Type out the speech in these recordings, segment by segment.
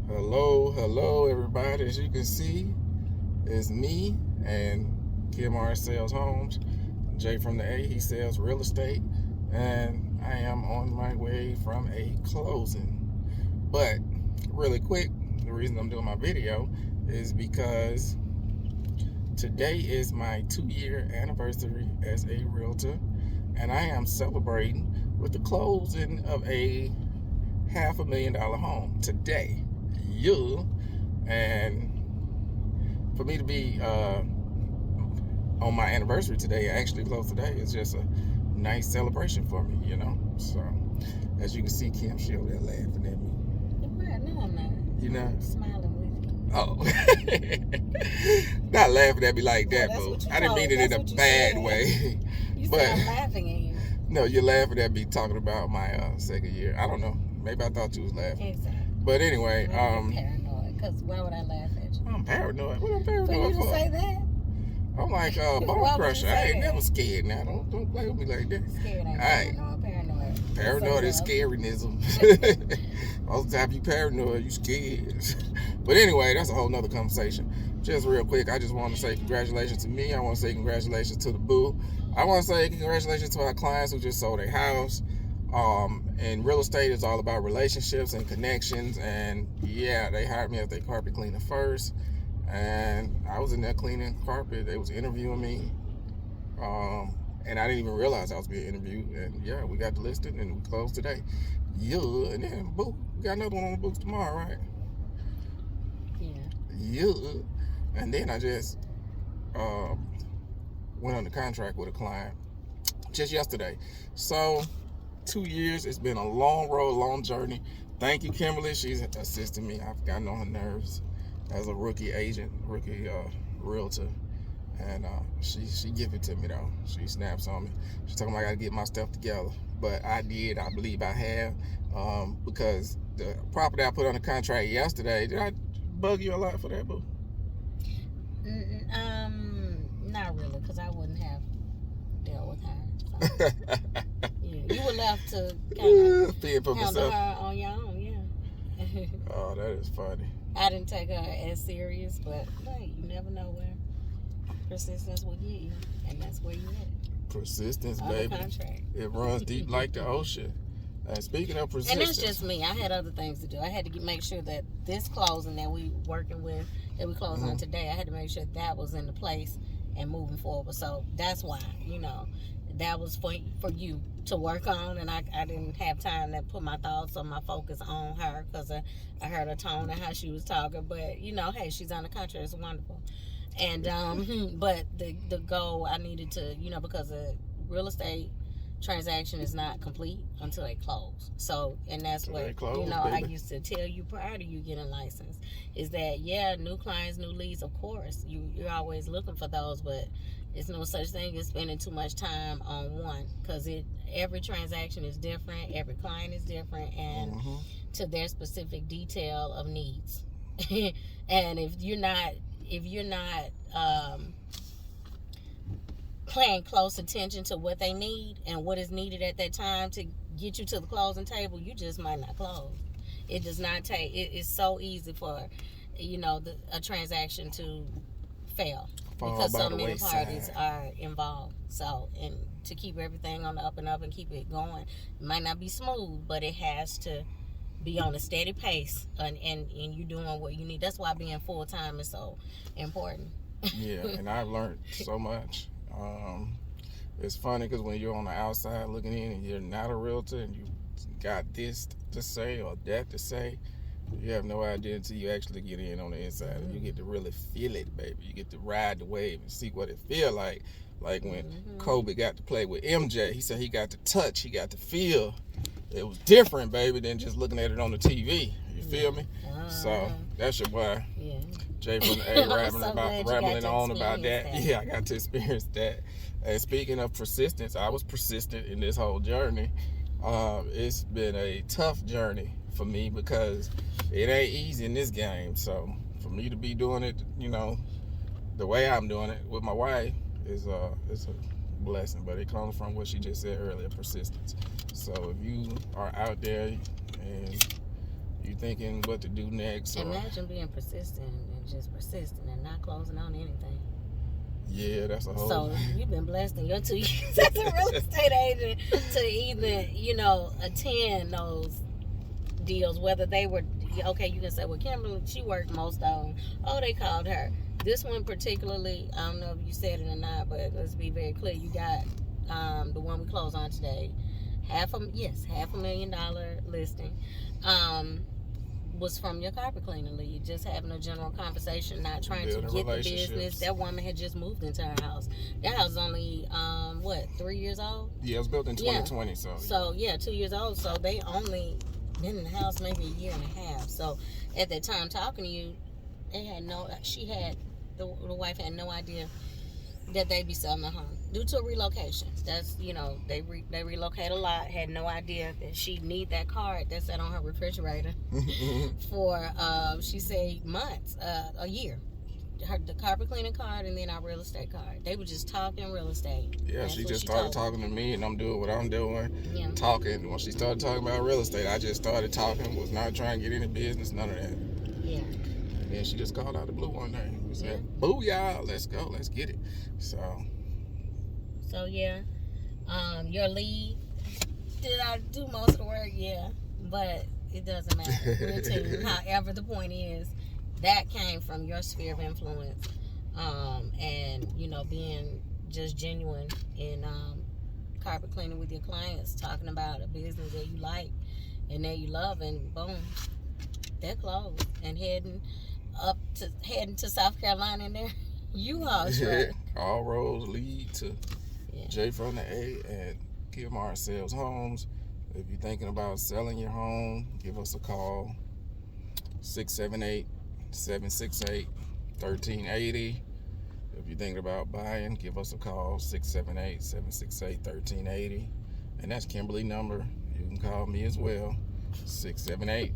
Hello, everybody. As you can see, it's me and TeamRoland sells homes. Jay from the A, he sells real estate, and I am on my way from a closing. But really quick, the reason I'm doing my video is because today is my 2-year anniversary as a realtor, and I am celebrating with the closing of a $500,000 home today. And for me to be on my anniversary today, actually close today, is just a nice celebration for me, So, as you can see, Kim, she over there laughing at me. No, I'm not. You know? I'm smiling with you. Oh. Not laughing at me like that, boo. I didn't mean it in a bad way. You said I'm laughing at you. No, you're laughing at me talking about my second year. I don't know. Maybe I thought you was laughing. Exactly. But anyway, I'm paranoid, because why would I laugh at you? I'm paranoid. What am I paranoid for? You to say that? I'm like bone crusher. I ain't never scared now. Don't play with me like that. Scared ain't paranoid. Paranoid is scariness. Most of the time you paranoid, you scared. But anyway, that's a whole nother conversation. Just real quick, I just want to say congratulations to me. I want to say congratulations to the boo. I want to say congratulations to our clients who just sold a house. And real estate is all about relationships and connections. And yeah, they hired me as their carpet cleaner first. And I was in there cleaning carpet. They was interviewing me. And I didn't even realize I was being interviewed. And yeah, we got the listing and we closed today. Yeah, and then boo, we got another one on the books tomorrow, right? Yeah. And then I just went on the contract with a client just yesterday. So 2 years, it's been a long road, long journey. Thank you, Kimberly. She's assisted me. I've gotten on her nerves as a rookie agent, rookie realtor. And she give it to me though. She snaps on me. She's talking about I gotta get my stuff together. But I did, I believe I have. Because the property I put on the contract yesterday, did I bug you a lot for that, boo? Not really, because I wouldn't have dealt with her. So. Yeah, you were left to kind of handle her on your own, yeah. Oh, that is funny. I didn't take her as serious, but hey, you never know where persistence will get you, and that's where you at. Persistence, baby. It runs deep like the ocean. And speaking of persistence, and that's just me. I had other things to do. I had to make sure that this closing that we working with, that we closed on today, I had to make sure that was in the place and moving forward. So that's why, that was for you to work on, and I didn't have time to put my thoughts or my focus on her because I heard her tone and how she was talking. But hey, she's on the contract. It's wonderful. And but the goal I needed to, because a real estate transaction is not complete until they close. So, and that's what I used to tell you prior to you getting licensed, is that new clients, new leads, of course you're always looking for those, but it's no such thing as spending too much time on one, because every transaction is different, every client is different, and to their specific detail of needs. And if you're not paying close attention to what they need and what is needed at that time to get you to the closing table, you just might not close. It does not take. It's so easy for a transaction to fail because so many parties are involved. So, and to keep everything on the up and up and keep it going, it might not be smooth, but it has to be on a steady pace, and you doing what you need. That's why being full time is so important. Yeah, and I've learned so much. It's funny because when you're on the outside looking in and you're not a realtor and you got this to say or that to say, you have no idea until you actually get in on the inside and you get to really feel it, baby. You get to ride the wave and see what it feel like. Like when Kobe got to play with MJ, he said he got to touch, he got to feel. It was different, baby, than just looking at it on the TV. You feel me? So that's your boy, Jay from the A, rambling on about that. Yeah, I got to experience that. And speaking of persistence, I was persistent in this whole journey. It's been a tough journey for me because it ain't easy in this game. So for me to be doing it, the way I'm doing it with my wife is it's a blessing. But it comes from what she just said earlier, persistence. So if you are out there and you think thinking what to do next. Imagine being persistent and just persistent and not closing on anything. Yeah, that's a whole. So you've been blessed in your 2 years as a real estate agent to even, attend those deals, whether they were, okay, you can say, well, Kimberly, she worked most of them. Oh, they called her. This one particularly, I don't know if you said it or not, but let's be very clear. You got the one we closed on today. $500,000 listing. Was from your carpet cleaner lead, just having a general conversation, not trying to get the business. That woman had just moved into her house. That house is only 3 years old? Yeah, it was built in 2020. Yeah. So 2 years old. So they only been in the house maybe a year and a half. So at that time talking to you, the wife had no idea that they'd be selling the home due to a relocation. That's, they relocate a lot. Had no idea that she'd need that card that sat on her refrigerator for, she said, months, a year. The carpet cleaning card and then our real estate card. They were just talking real estate. Yeah, That's she what just started talking to me, and I'm doing what I'm doing. Yeah. Talking. When she started talking about real estate, I just started talking. Was not trying to get any business, none of that. Yeah. And then she just called out the blue one day. We said, Yeah. "Booyah, let's go, let's get it." So yeah, your lead, did I do most of the work? Yeah, but it doesn't matter. We're a team. However, the point is that came from your sphere of influence, and being just genuine in carpet cleaning with your clients, talking about a business that you like and that you love, and boom, they're closed and heading to South Carolina in there. U-Haul truck. All roads lead to JayFromTheA and TeamRoland Sales Homes. If you're thinking about selling your home, give us a call. 678-768-1380. If you're thinking about buying, give us a call. 678-768-1380. And that's Kimberly's number. You can call me as well. 678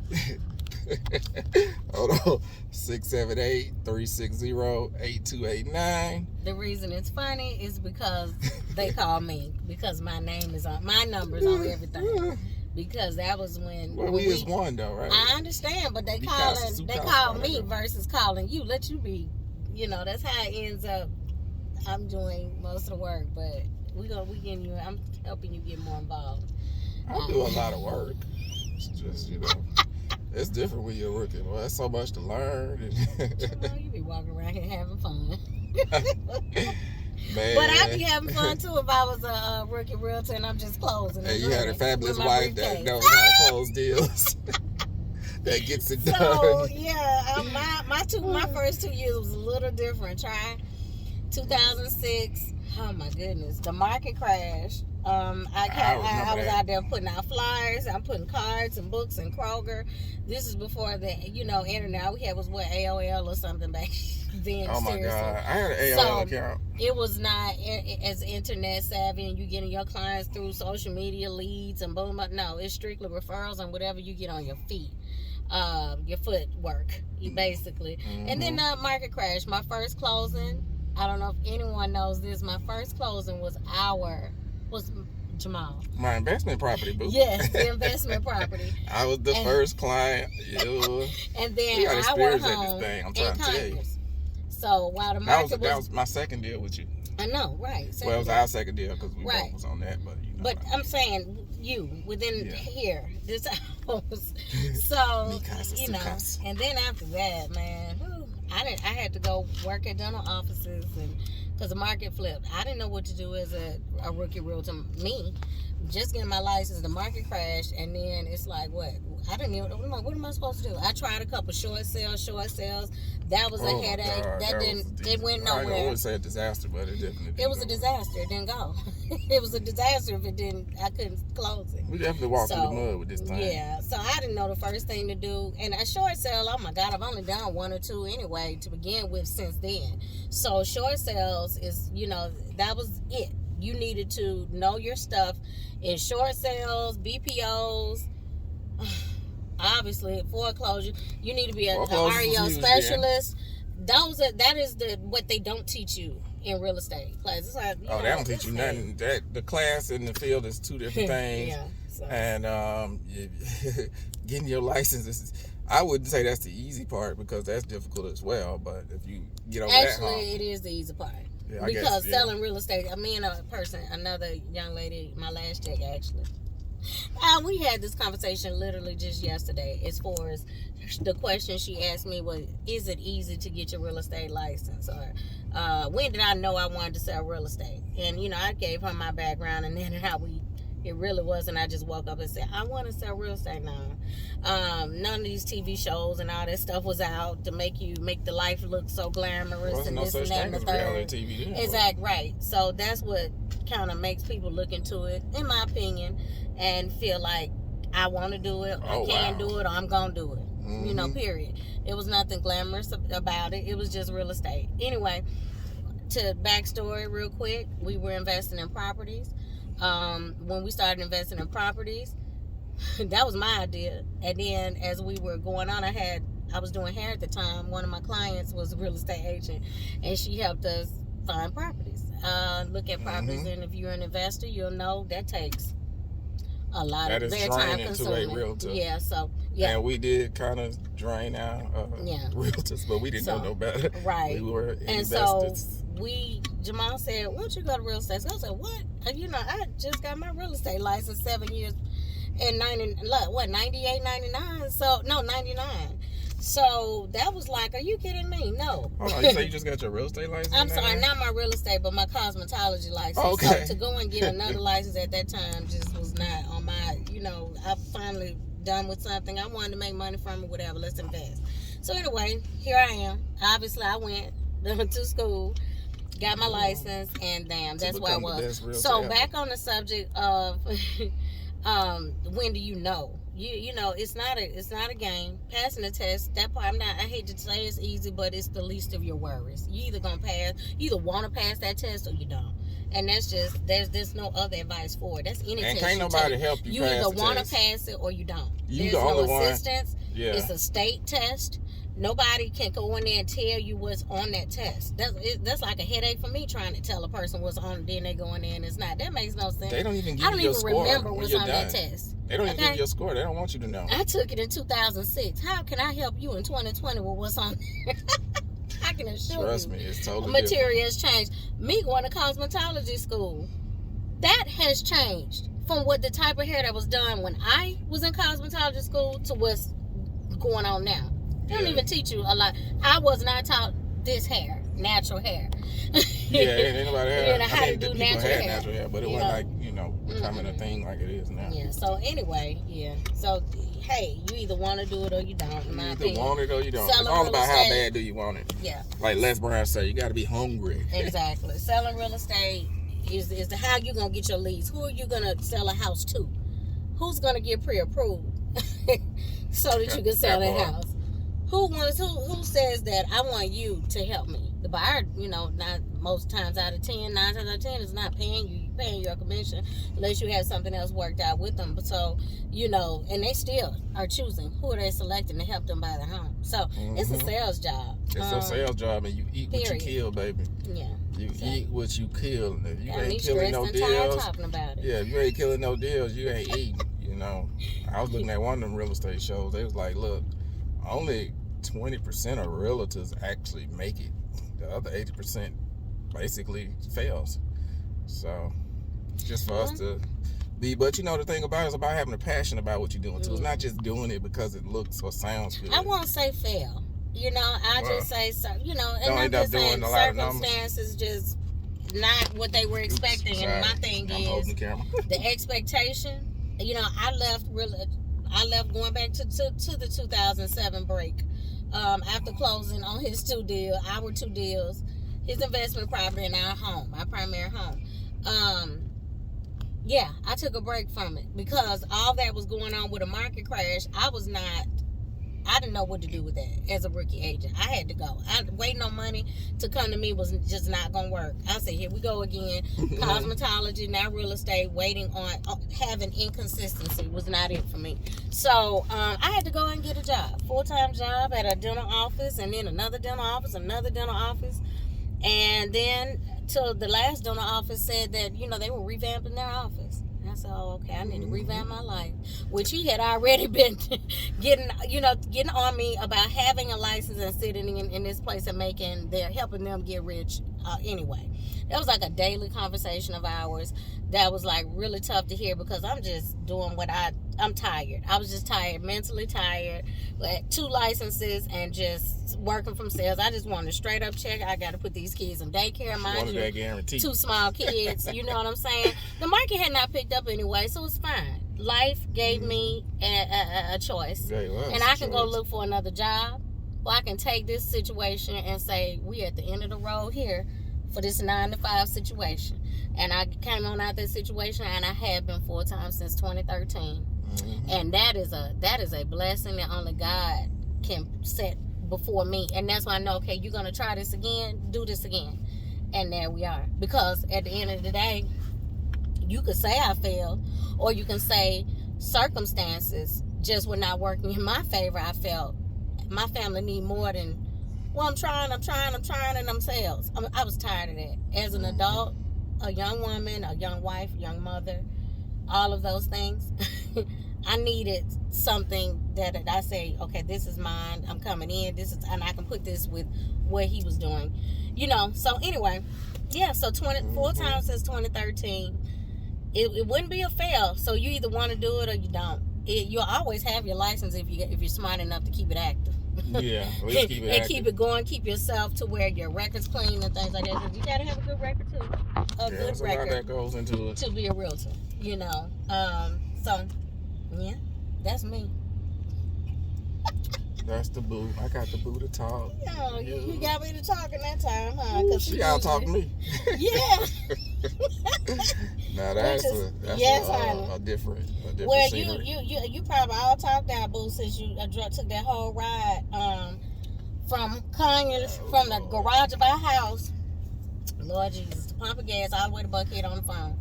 hold on, 678-360-8289. The reason it's funny is because they call me, because my number's on everything. Because that was when we is one though, right? I understand, but they call me versus calling you. Let you be, that's how it ends up. I'm doing most of the work, but I'm helping you get more involved. I do a lot of work. It's just, it's different when you're working. Well, there's so much to learn. You be walking around here having fun. Man. But I'd be having fun too if I was a rookie realtor and I'm just closing. And you had a fabulous wife that knows how to close deals. That gets it done. So yeah, my first 2 years was a little different. Try 2006. Oh my goodness, the market crashed. I was out there putting out flyers. I'm putting cards and books in Kroger. This is before the internet. All we had was AOL or something back then. Oh my seriously. God, I had an AOL account. It was not as internet savvy, and you getting your clients through social media leads and boom. No, it's strictly referrals and whatever you get on your feet. Your footwork, basically. Mm-hmm. And then the market crash. My first closing, I don't know if anyone knows this, my first closing was JAMAALR. My investment property, boo. Yes, the investment property. I was the first client. And then we got experience our at home this thing, I'm trying to tell you. So while the market that was my second deal with you. I know, right. Well, it was our second deal because we right. both was on that, but I'm saying within here, this house. So and then after that, man, I had to go work at dental offices, and because the market flipped, I didn't know what to do as a rookie realtor. Me, just getting my license, the market crashed, and then it's like, what? I didn't even. What am I supposed to do? I tried a couple short sales. That was a headache. God, it went nowhere. I wouldn't say a disaster, but it definitely didn't. It was a disaster. It didn't go. It was a disaster if I couldn't close it. We definitely walked through the mud with this time. Yeah, so I didn't know the first thing to do. And a short sale, oh my God, I've only done one or two anyway to begin with since then. So short sales is, that was it. You needed to know your stuff in short sales, BPOs. Obviously, foreclosure, you need to be an REO specialist. Yeah. That is what they don't teach you in real estate class. It's like, they don't teach you nothing. The class and the field is two different things. Yeah. So. And getting your license is. I wouldn't say that's the easy part because that's difficult as well. But if you get over Actually, that hump, it is the easy part. yeah, Because selling real estate, me and a person, another young lady, my last check actually, we had this conversation literally just yesterday as far as the question she asked me was, is it easy to get your real estate license? Or when did I know I wanted to sell real estate? And, you know, I gave her my background and then how it really wasn't. I just woke up and said, I want to sell real estate now. None of these TV shows and all that stuff was out to make the life look so glamorous and this and that and the third. TV, Exactly, right. So that's what kind of makes people look into it, in my opinion, and feel like I want to do it, I can do it, or I'm going to do it. Mm-hmm. You know, period. It was nothing glamorous about it. It was just real estate. Anyway, to backstory real quick, we were investing in properties. When we started investing in properties, that was my idea. And then as we were going on, I was doing hair at the time. One of my clients was a real estate agent, and she helped us find properties, look at properties. And if you're an investor, you'll know that takes a lot of their time consuming. A realtor. Yeah, so yeah. And we did kind of drain our realtors, but we didn't know no better. Right. We were and investors. So Jamal said, why don't you go to real estate? So I said, what? You know, I just got my real estate license 7 years in 98, 99. So, no, 99. So that was like, are you kidding me? No. Hold on, you say you just got your real estate license? I'm sorry, not my real estate, but my cosmetology license. Oh, okay. So to go and get another license at that time just was not on my, you know, I finally done with something. I wanted to make money from it, whatever, let's invest. So anyway, here I am. Obviously, I went to school, got my license, and damn, that's where I was. So back on the subject of when do you know? You know, it's not a game. Passing the test, that part, I hate to say it's easy, but it's the least of your worries. You either gonna pass, you either want to pass that test or you don't. And that's just, there's no other advice for it. That's any test. And can't nobody help you pass the test. You either want to pass it or you don't. There's no assistance. Yeah. It's a state test. Nobody can go in there and tell you what's on that test. That's like a headache for me trying to tell a person what's on, then they go in there and it's not. That makes no sense. They don't even give you your score. I don't even remember what's on that test. They don't even give you your score. They don't want you to know. I took it in 2006. How can I help you in 2020 with what's on there? I can assure you. Trust me, it's totally material has changed. Me going to cosmetology school, that has changed from what the type of hair that was done when I was in cosmetology school to what's going on now. They don't even teach you a lot. I was not taught this hair, natural hair. Yeah, ain't nobody had. You know, how to do natural hair, but it wasn't like, you know, becoming a thing like it is now. Yeah. So anyway, yeah. So hey, you either want to do it or you don't. In my opinion, you either want it or you don't. It's all about how bad do you want it. Yeah. Like Les Brown said, you got to be hungry. Exactly. Selling real estate is how you gonna get your leads. Who are you gonna sell a house to? Who's gonna get pre-approved so that you can sell that house? Who says that I want you to help me? The buyer, you know, not most times out of 10, 9 times out of 10 is not paying you, paying your commission unless you have something else worked out with them. But so, you know, and they still are choosing who are they selecting to help them buy the home. So it's a sales job. It's a sales job, and you eat what you kill, baby. Yeah. You eat what you kill. If you ain't killing no deals, talking about it. Yeah, if you ain't killing no deals, you ain't eating. You know, I was looking at one of them real estate shows. They was like, look, only 20% of realtors actually make it. The other 80% basically fails. So just for us to be, but you know, the thing about it is about having a passion about what you're doing too. It's not just doing it because it looks or sounds good. I won't say fail. You know, just say, you know, and I'm just saying circumstances just not what they were expecting. And my thing is the expectation. You know, I left going back to the 2007 break. After closing on our two deals, his investment property and our home, our primary home. Yeah, I took a break from it because all that was going on with a market crash. I didn't know what to do with that as a rookie agent. I had to go. Waiting on money to come to me was just not going to work. I said, here we go again. Cosmetology, now real estate, waiting on having inconsistency was not it for me. So I had to go and get a job, full-time job at a dental office, and then another dental office, And then till the last dental office said that, you know, they were revamping their office. I said, oh, okay, I need to revamp my life. Which he had already been getting on me about having a license and sitting in this place and helping them get rich anyway. That was like a daily conversation of ours that was like really tough to hear because I'm just doing I'm tired. I was just tired, mentally tired. 2 licenses and just working from sales. I just wanted a straight up check. I got to put these kids in daycare. Mind you, that guarantee. 2 small kids. You know what I'm saying? The market had not picked up anyway, so it's fine. Life gave me a choice. And I can go look for another job, or I can take this situation and say, we at the end of the road here for this 9 to 5 situation. And I came on out that situation, and I have been full-time since 2013. And that is a blessing that only God can set before me. And that's why I know, okay, you're going to try this again, do this again. And there we are. Because at the end of the day, you could say I failed, or you can say circumstances just were not working in my favor. I felt my family need more than, well, I'm trying, and themselves. I was tired of that. As an adult, a young woman, a young wife, young mother, all of those things, I needed something that I say, okay, this is mine. I'm coming in. And I can put this with what he was doing, So anyway, yeah. So full time since 2013. It wouldn't be a fail. So you either want to do it or you don't. You'll always have your license if you're smart enough to keep it active. Yeah, at least keep it active. Keep it going. Keep yourself to where your record's clean and things like that. 'Cause you gotta have a good record too. Good record that goes into it to be a realtor. So yeah, that's me. That's the boo. I got the boo to talk. Yeah, you got me to talk in that time, huh? Ooh, she gotta talk to me. Yeah. Now that's a different well, scenery. you probably all talked out, boo, since you took that whole ride from Conyers, from the garage of our house. Lord Jesus, the pump of gas all the way to Buckhead on the phone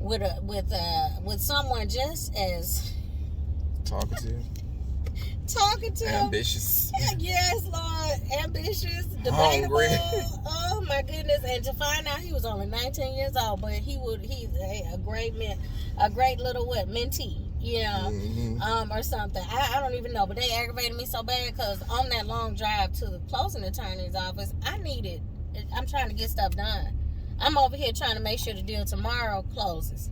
with someone just as talkative, ambitious. Yes, Lord, ambitious, debatable. Oh my goodness! And to find out he was only 19 years old, but he's a great man, a great little mentee, or something. I don't even know, but they aggravated me so bad because on that long drive to the closing attorney's office, I'm trying to get stuff done. I'm over here trying to make sure the deal tomorrow closes.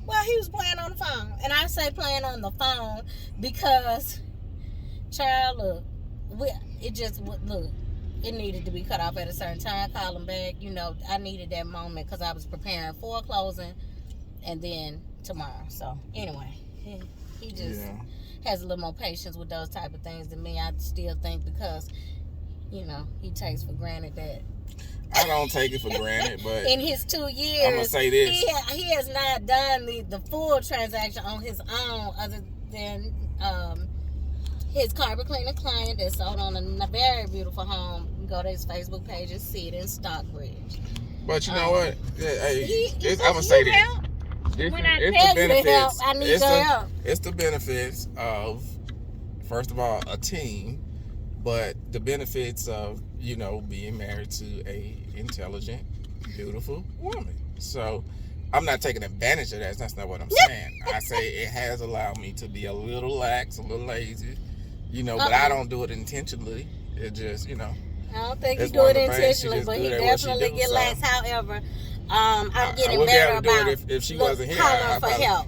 Well, he was playing on the phone. And I say playing on the phone because, child, it needed to be cut off at a certain time. Call him back. I needed that moment because I was preparing for a closing and then tomorrow. So, anyway, he just has a little more patience with those type of things than me. I still think because, he takes for granted that. I don't take it for granted, but in his 2 years, I'm gonna say this: he has not done the full transaction on his own, other than his carpet cleaner client that sold on a very beautiful home. You go to his Facebook page and see it in Stockbridge. But you know what? I'm gonna say this: it's the benefits of, first of all, a team, but the benefits of being married to a intelligent, beautiful woman. So I'm not taking advantage of that. That's not what I'm saying. I say it has allowed me to be a little lax, a little lazy, but I don't do it intentionally. It just, I don't think you do it intentionally, but he definitely get lax. However, I'm getting better about if she wasn't here, hollering for help.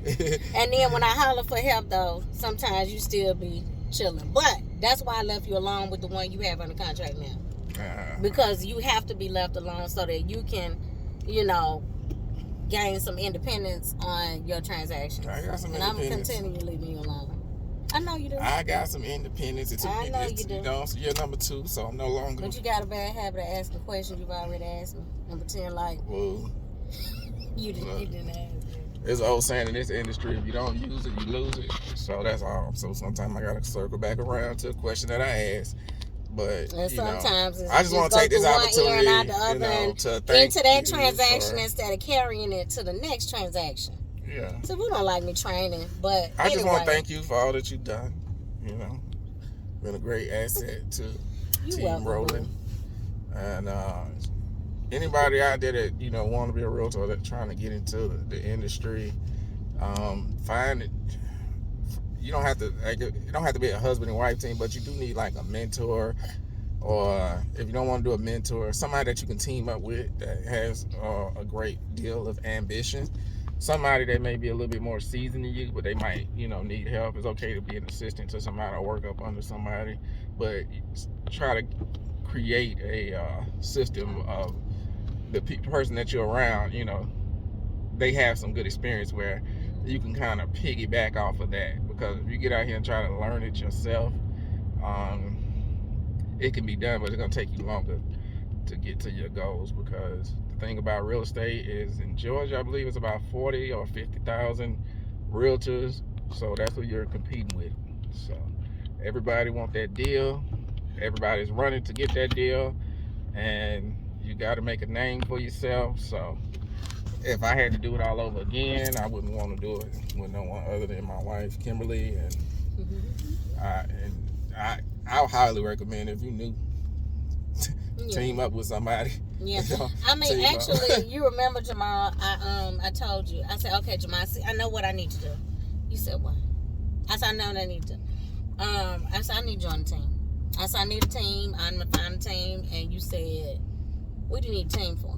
And then when I holler for help, though, sometimes you still be chilling. But that's why I left you alone with the one you have under contract now. Because you have to be left alone so that you can, gain some independence on your transactions. I got some and independence. I'm continually leaving you alone. I know you do. I got some independence. I know you do. So you're number 2, so I'm no longer. But you got a bad habit of asking questions you've already asked me and pretend like you didn't ask me. There's an old saying in this industry: if you don't use it, you lose it. So that's all. So sometimes I gotta circle back around to a question that I asked. But and sometimes I just want to take this opportunity, to thank into that transaction instead of carrying it to the next transaction. Yeah. So we don't like me training, but I just want to thank you for all that you've done. Been a great asset to TeamRoland, and anybody out there that want to be a realtor, that trying to get into the industry, find it. You don't have to be a husband and wife team, but you do need like a mentor, or if you don't want to do a mentor, somebody that you can team up with that has a great deal of ambition. Somebody that may be a little bit more seasoned than you, but they might need help. It's okay to be an assistant to somebody or work up under somebody, but try to create a system of the person that you're around. They have some good experience where you can kind of piggyback off of that, because if you get out here and try to learn it yourself, it can be done, but it's going to take you longer to get to your goals. Because the thing about real estate is, in Georgia, I believe it's about 40 or 50,000 realtors, so that's what you're competing with. So everybody want that deal, everybody's running to get that deal, and you got to make a name for yourself. So if I had to do it all over again, I wouldn't want to do it with no one other than my wife, Kimberly. And I highly recommend, if you new, team up with somebody. Yeah, I mean, actually, you remember, Jamal? I told you. I said, okay, Jamal, I know what I need to do. You said what? I said, I know what I need to do. I said, I need to join a team. I said, I need a team. I'm gonna find a team. And you said, what do you need a team for?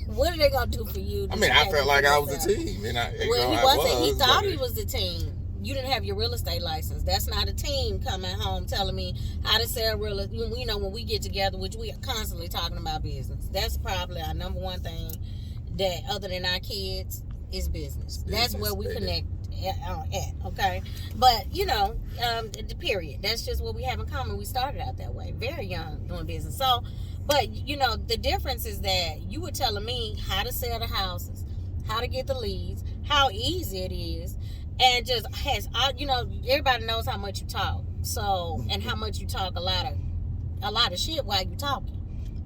What are they gonna do for you? I mean, I felt like I was a team, and he wasn't. He thought he was the team. You didn't have your real estate license. That's not a team coming home telling me how to sell real estate. When we get together, which we are constantly talking about business. That's probably our number one thing, that other than our kids, is business. That's where we connect at, okay? But, the period. That's just what we have in common. We started out that way, very young, doing business. So, but, the difference is that you were telling me how to sell the houses, how to get the leads, how easy it is, and just everybody knows how much you talk. So, and how much you talk a lot of shit while you talking.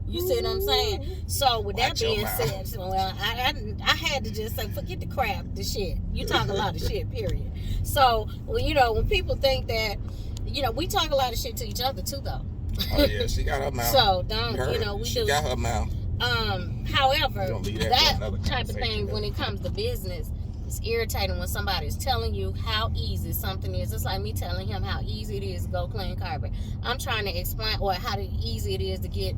You see what I'm saying? So, with that being said, well, I had to just say, forget the crap, the shit. You talk a lot of shit, period. So, when people think that, we talk a lot of shit to each other too, though. Oh yeah, she got her mouth. So she got her mouth. However, that type of thing, when it comes to business, it's irritating when somebody's telling you how easy something is. It's like me telling him how easy it is to go clean carpet. I'm trying to explain how easy it is to get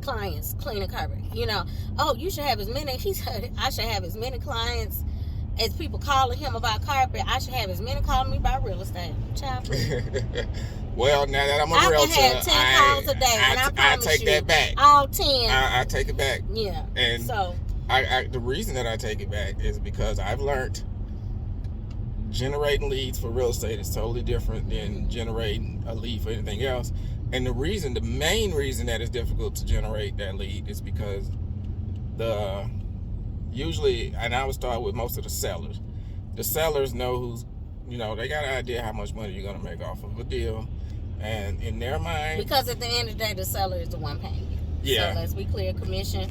clients cleaning carpet. Oh, you should have as many. He said, I should have as many clients as people calling him about carpet. I should have as many calling me about real estate. Child. Well, now that I'm a realtor, I can have 10 calls a day, and I promise take that back. All 10. I take it back. Yeah. And so the reason that I take it back is because I've learned generating leads for real estate is totally different than generating a lead for anything else. And the main reason that it's difficult to generate that lead is because usually, and I would start with most of the sellers. The sellers know who's, they got an idea how much money you're going to make off of a deal. And in their mind... Because at the end of the day, the seller is the one paying you. Yeah. So let's be clear, commission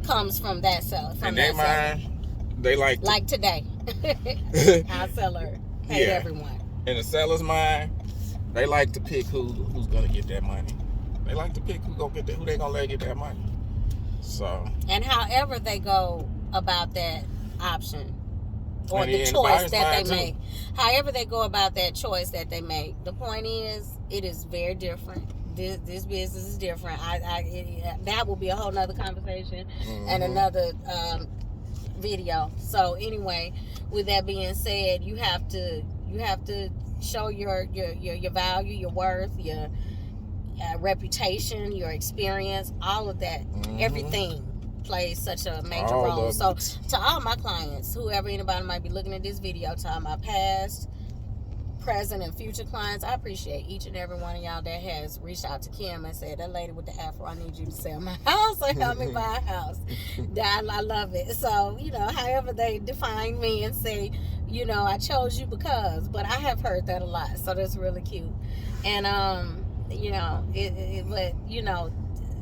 comes from that seller. From their mind, they like today. Our seller paid everyone. In the seller's mind, they like to pick who's going to get that money. They like to pick who they going to let get that money. So... And however they go about that option, or the choice that they make. However they go about that choice that they make. The point is, it is very different. This business is different. That will be a whole nother conversation and another video. So anyway, with that being said, you have to show your value, your worth, your reputation, your experience, all of that, everything plays such a major role. So to all my clients, anybody might be looking at this video, to all my past, present, and future clients, I appreciate each and every one of y'all that has reached out to Kim and said, that lady with the afro, I need you to sell my house or help me buy a house. I love it. So, however they define me and say, I chose you because, but I have heard that a lot. So that's really cute. And,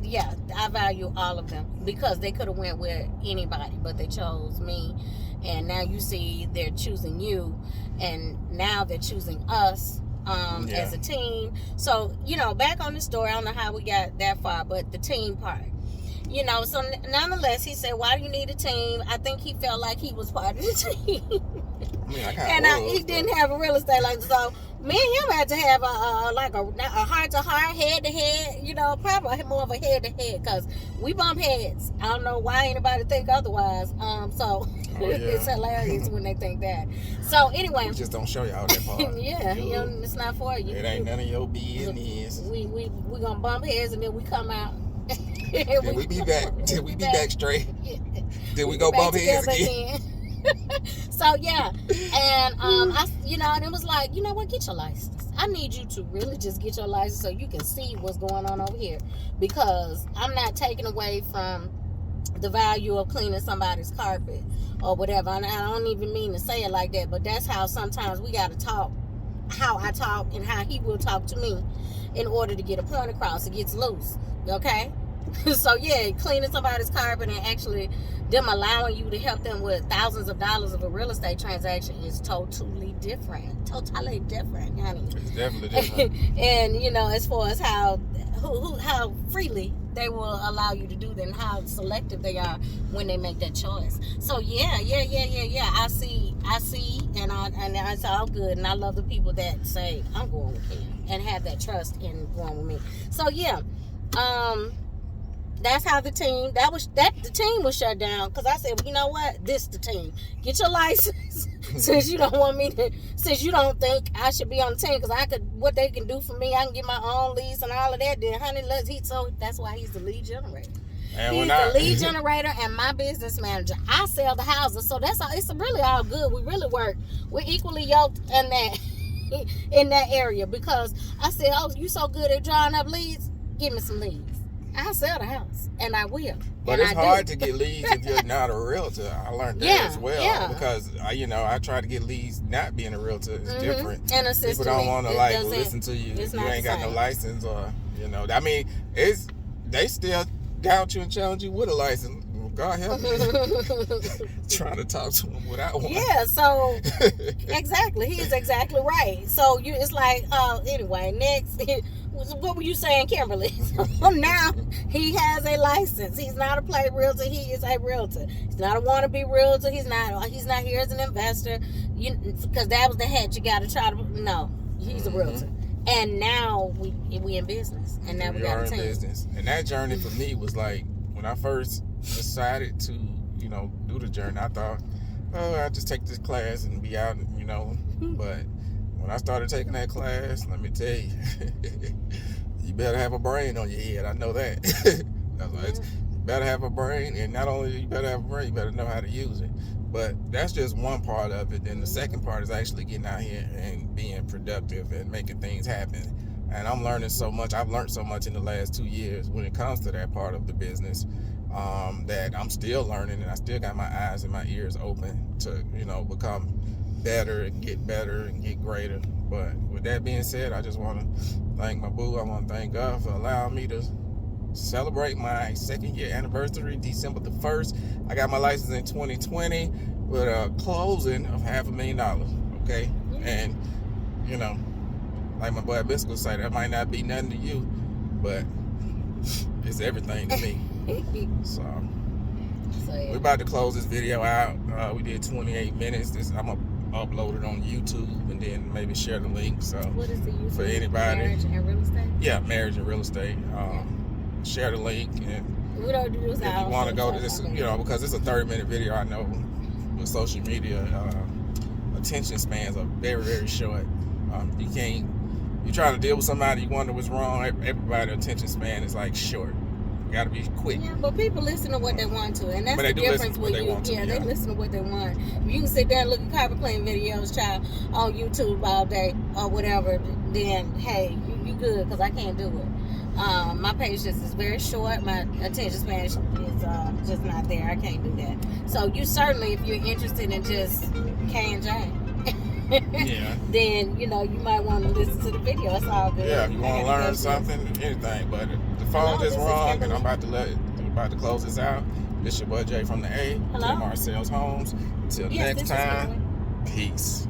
yeah, I value all of them, because they could have went with anybody, but they chose me. And now you see they're choosing you, and now they're choosing us as a team. So, back on the story, I don't know how we got that far, but the team part. So nonetheless, he said, why do you need a team? I think he felt like he was part of the team. He didn't have a real estate license. So me and him had to have a heart-to-heart, head-to-head, probably more of a head-to-head, because we bump heads. I don't know why anybody think otherwise. It's hilarious when they think that. So anyway. We just don't show y'all that part. It's not for you. It ain't none of your business. We gonna bump heads and then we come out. Then we be back. Till we be back straight. Then we go bump heads again. So yeah, and and it was like, you know what, get your license. I need you to really just get your license so you can see what's going on over here, because I'm not taking away from the value of cleaning somebody's carpet or whatever. And I don't even mean to say it like that, but that's how sometimes we got to talk, how I talk and how he will talk to me in order to get a point across. It gets loose, okay? So yeah, cleaning somebody's carpet and actually them allowing you to help them with thousands of dollars of a real estate transaction is totally different, honey. It's definitely different. And as far as how freely they will allow you to do that and how selective they are when they make that choice. So yeah. I see, and it's all good, and I love the people that say I'm going with him and have that trust in going with me. So yeah, that's how the team the team was shut down, because I said, well, you know what, this the team. Get your license since you don't think I should be on the team, because what they can do for me, I can get my own leads and all of that. Then honey, so that's why he's the lead generator. And he's the lead generator and my business manager. I sell the houses, so that's all. It's really all good. We really work. We're equally yoked in that area, because I said, oh, you so good at drawing up leads, give me some leads. I'll sell the house, and I will. But it's hard to get leads if you're not a realtor. I learned that as well, because I try to get leads not being a realtor. It's different. And people don't want to listen to you if you ain't got no license, or I mean, they still doubt you and challenge you with a license. God help me. Trying to talk to him without one. Yeah, so exactly. He is exactly right. So it's like, anyway, next. What were you saying, Kimberly? So now he has a license. He's not a play realtor. He is a realtor. He's not a wannabe realtor. He's not here as an investor. Because that was the hat you got to try to. No, he's a realtor. And now we in business. And now we got a team. In business. And that journey for me was like, when I first decided to, do the journey, I thought, I'll just take this class and be out, but when I started taking that class, let me tell you, you better have a brain on your head. I know that. You better have a brain, and not only you better have a brain, you better know how to use it. But that's just one part of it. Then the second part is actually getting out here and being productive and making things happen. And I'm learning so much. I've learned so much in the last 2 years when it comes to that part of the business, that I'm still learning, and I still got my eyes and my ears open to, become better and get greater. But with that being said, I just want to thank my boo. I want to thank God for allowing me to celebrate my 2nd year anniversary, December the 1st. I got my license in 2020 with a closing of $500,000. Okay, and like my boy Biscuit say, that might not be nothing to you, but it's everything to me. So yeah. We're about to close this video out. We did 28 minutes. I'm gonna upload it on YouTube and then maybe share the link. So what is the YouTube? For anybody, marriage and real estate? Yeah, marriage and real estate. Share the link, and we don't do this. If you want to go to this, because it's a 30-minute video. I know with social media, attention spans are very, very short. You're trying to deal with somebody, you wonder what's wrong. Everybody's attention span is like short. You gotta be quick. Yeah, but people listen to what they want to, and that's the difference with you. They listen to what they want. If you can sit there and look at carpet cleaning videos, child, on YouTube all day or whatever, then hey, you good, because I can't do it. My patience is very short. My attention span is just not there. I can't do that. So you certainly, if you're interested in just K&J, then you might want to listen to the video. It's all good. Yeah, if you want to learn something, anything. But the phone just rung, and I'm about to close this out. This your boy Jay from the A. JAMAALR Sales Homes. Until next time, peace.